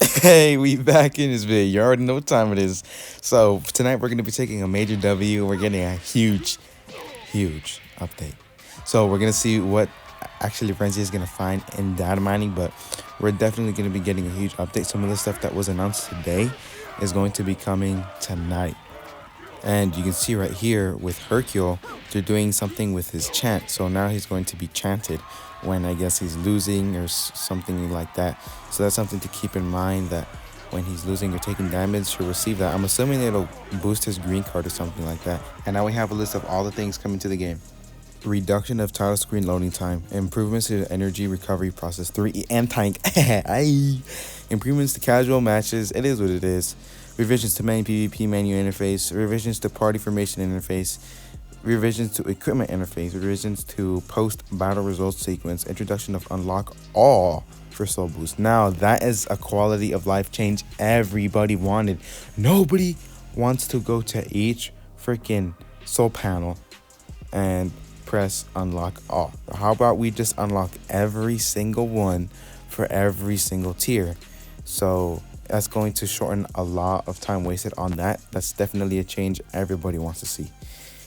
Hey, we back in this video. You already know what time it is. So tonight we're gonna be taking a major W. We're getting a huge update. So we're gonna see what actually Frenzy is gonna find in data mining, but we're definitely gonna be getting a huge update. Some of the stuff that was announced today is going to be coming tonight. And you can see right here with Hercule, they're doing something with his chant. So now he's going to be chanted when I guess he's losing or something like that. So that's something to keep in mind, that when he's losing or taking damage, he'll receive that. I'm assuming it'll boost his green card or something like that. And now we have a list of all the things coming to the game. Reduction of title screen loading time, improvements to the energy recovery process 3 and tank. Improvements to casual matches, it is what it is. Revisions to main PvP menu interface, revisions to party formation interface, revisions to equipment interface, revisions to post battle results sequence, introduction of unlock all for soul boost. Now that is a quality of life change everybody wanted. Nobody wants to go to each freaking soul panel and press unlock all. How about we just unlock every single one for every single tier? So that's going to shorten a lot of time wasted on that. That's definitely a change everybody wants to see.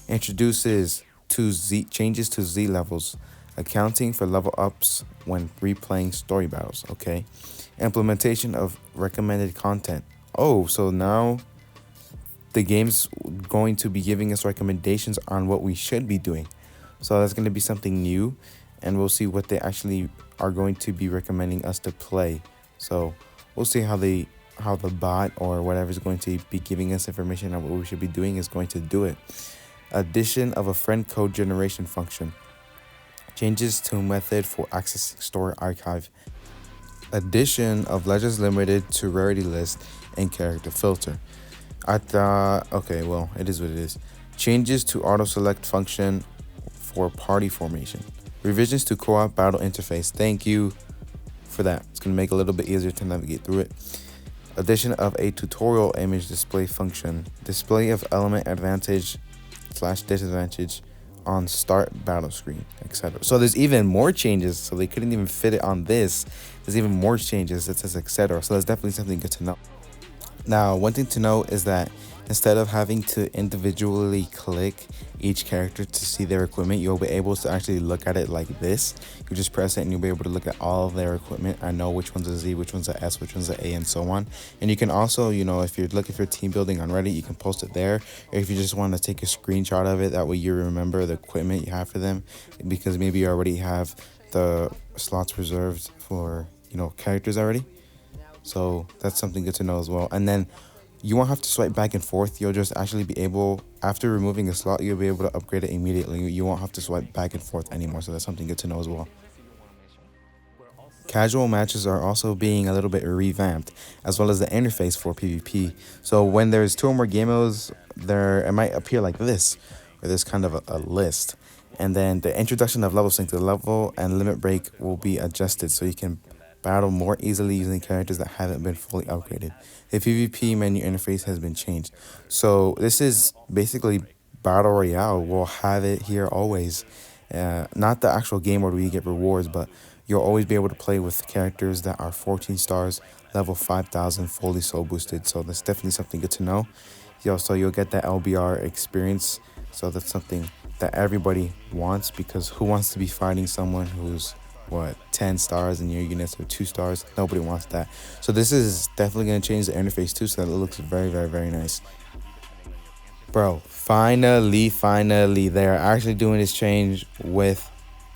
Introduces changes to Z levels, accounting for level ups when replaying story battles. Okay. Implementation of recommended content. Oh, so now the game's going to be giving us recommendations on what we should be doing. So that's going to be something new, and we'll see what they actually are going to be recommending us to play. So we'll see how the bot or whatever is going to be giving us information on what we should be doing is going to do it. Addition of a friend code generation function. Changes to method for accessing store archive. Addition of Legends Limited to rarity list and character filter. I thought, okay, well, it is what it is. Changes to auto select function for party formation. Revisions to co-op battle interface. Thank you for that. It's going to make it a little bit easier to navigate through it. Addition of a tutorial image display function. Display of element advantage / disadvantage on start battle screen, etc. So there's even more changes. So they couldn't even fit it on this. There's even more changes. It says etc. So that's definitely something good to know. Now, one thing to know is that instead of having to individually click each character to see their equipment, you'll be able to actually look at it like this. You just press it and you'll be able to look at all of their equipment and know which one's a Z, which one's a S, which one's a A, and so on. And you can also, if you're looking for team building on Reddit, you can post it there. Or if you just want to take a screenshot of it, that way you remember the equipment you have for them, because maybe you already have the slots reserved for, characters already. So that's something good to know as well. And then you won't have to swipe back and forth. You'll just actually be able, after removing a slot, you'll be able to upgrade it immediately. You won't have to swipe back and forth anymore. So that's something good to know as well. Casual matches are also being a little bit revamped, as well as the interface for PvP. So when there's 2 or more game modes, it might appear like this, or there's kind of a list. And then the introduction of level sync, the level and limit break will be adjusted so you can battle more easily using characters that haven't been fully upgraded. The PvP menu interface has been changed. So this is basically Battle Royale. We'll have it here always. Not the actual game mode where you get rewards, but you'll always be able to play with characters that are 14 stars, level 5,000, fully soul boosted. So that's definitely something good to know. So you'll get that LBR experience. So that's something that everybody wants, because who wants to be fighting someone who's 10 stars and your units are 2 stars? Nobody wants that. So this is definitely going to change the interface too, so that it looks very, very, very nice. Bro, finally they're actually doing this change with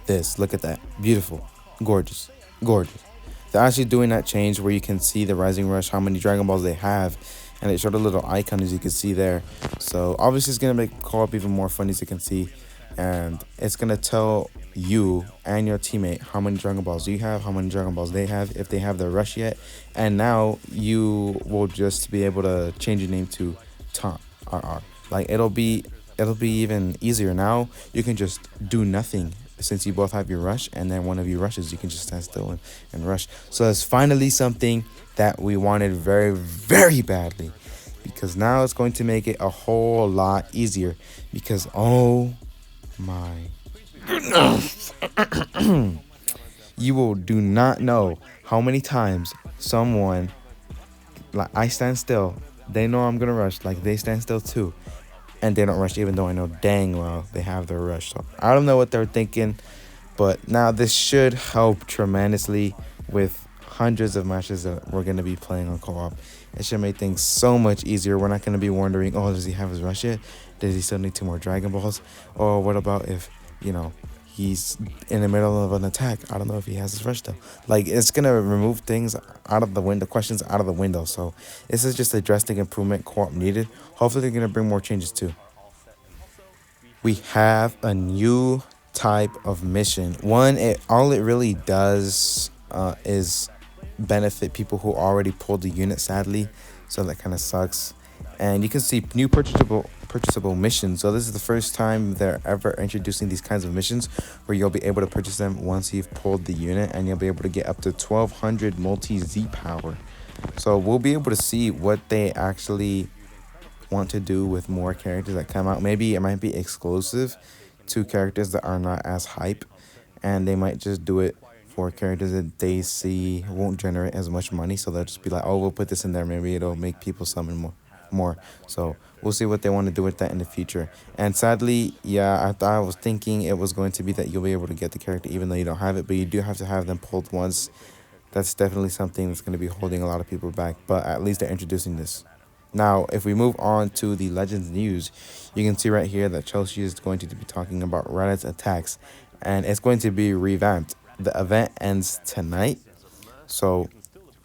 this. Look at that. Beautiful. Gorgeous. They're actually doing that change where you can see the Rising Rush, how many Dragon Balls they have, and it showed a little icon, as you can see there. So obviously it's going to make co-op even more fun, as you can see, and it's going to tell you and your teammate how many Dragon Balls you have, how many Dragon Balls they have, if they have their rush yet. And now you will just be able to change your name to Tom RR. Like it'll be even easier. Now you can just do nothing, since you both have your rush, and then one of you rushes, you can just stand still and rush. So it's finally something that we wanted very, very badly, because now it's going to make it a whole lot easier, because oh my you will do not know how many times someone Like I stand still, they know I'm gonna rush. Like they stand still too, and they don't rush, even though I know dang well they have their rush. So I don't know what they're thinking, but now this should help tremendously with hundreds of matches that we're gonna be playing on co-op. It should make things so much easier. We're not gonna be wondering, oh, does he have his rush yet? Does he still need two more Dragon Balls? Or what about if, you know, he's in the middle of an attack? I don't know if he has his rush though. Like it's gonna remove things out of the window, questions out of the window. So this is just a drastic improvement co-op needed. Hopefully they're gonna bring more changes too. We have a new type of mission. One, it all it really does is benefit people who already pulled the unit, sadly. So that kind of sucks. And you can see new purchasable missions. So this is the first time they're ever introducing these kinds of missions where you'll be able to purchase them once you've pulled the unit, and you'll be able to get up to 1200 multi Z power. So we'll be able to see what they actually want to do with more characters that come out. Maybe it might be exclusive to characters that are not as hype, and they might just do it for characters that they see won't generate as much money. So they'll just be like, oh, we'll put this in there. Maybe it'll make people summon more. So we'll see what they want to do with that in the future. And sadly, yeah, I was thinking it was going to be that you'll be able to get the character even though you don't have it, but you do have to have them pulled once. That's definitely something that's going to be holding a lot of people back, but at least they're introducing this. Now, if we move on to the Legends news, you can see right here that Chelsea is going to be talking about Reddit's attacks, and it's going to be revamped. The event ends tonight, so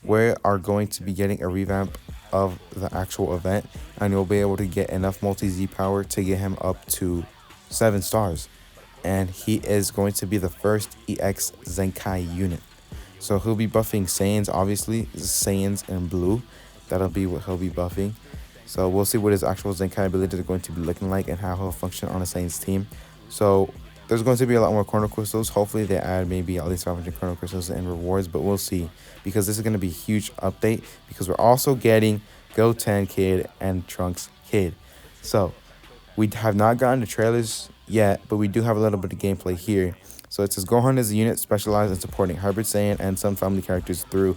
we are going to be getting a revamp of the actual event, and you'll be able to get enough multi-Z power to get him up to 7 stars. And he is going to be the first EX Zenkai unit. So he'll be buffing Saiyans, obviously, Saiyans in blue. That'll be what he'll be buffing. So we'll see what his actual Zenkai abilities are going to be looking like and how he'll function on a Saiyan's team. So there's going to be a lot more Chrono Crystals. Hopefully they add maybe at least 500 Chrono Crystals and rewards, but we'll see. Because this is going to be a huge update, because we're also getting Goten Kid and Trunks Kid. So we have not gotten the trailers yet, but we do have a little bit of gameplay here. So it says Gohan is a unit specialized in supporting Hybrid Saiyan and some family characters through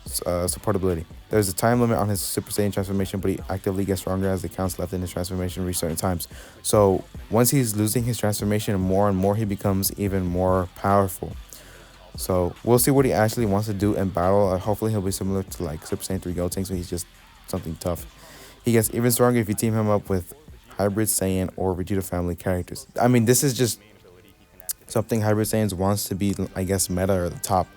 supportability. There's a time limit on his Super Saiyan transformation, but he actively gets stronger as the counts left in his transformation reach certain times. So once he's losing his transformation more and more, he becomes even more powerful. So we'll see what he actually wants to do in battle. Hopefully he'll be similar to like Super Saiyan 3 Goten, so he's just something tough. He gets even stronger if you team him up with Hybrid Saiyan or Vegeta family characters. I mean, this is just something Hybrid Saiyans wants to be, I guess, meta or the top.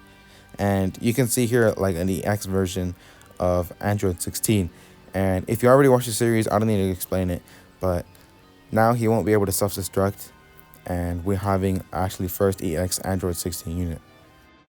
And you can see here like an EX version of Android 16. And if you already watched the series, I don't need to explain it. But now he won't be able to self-destruct. And we're having actually first EX Android 16 unit.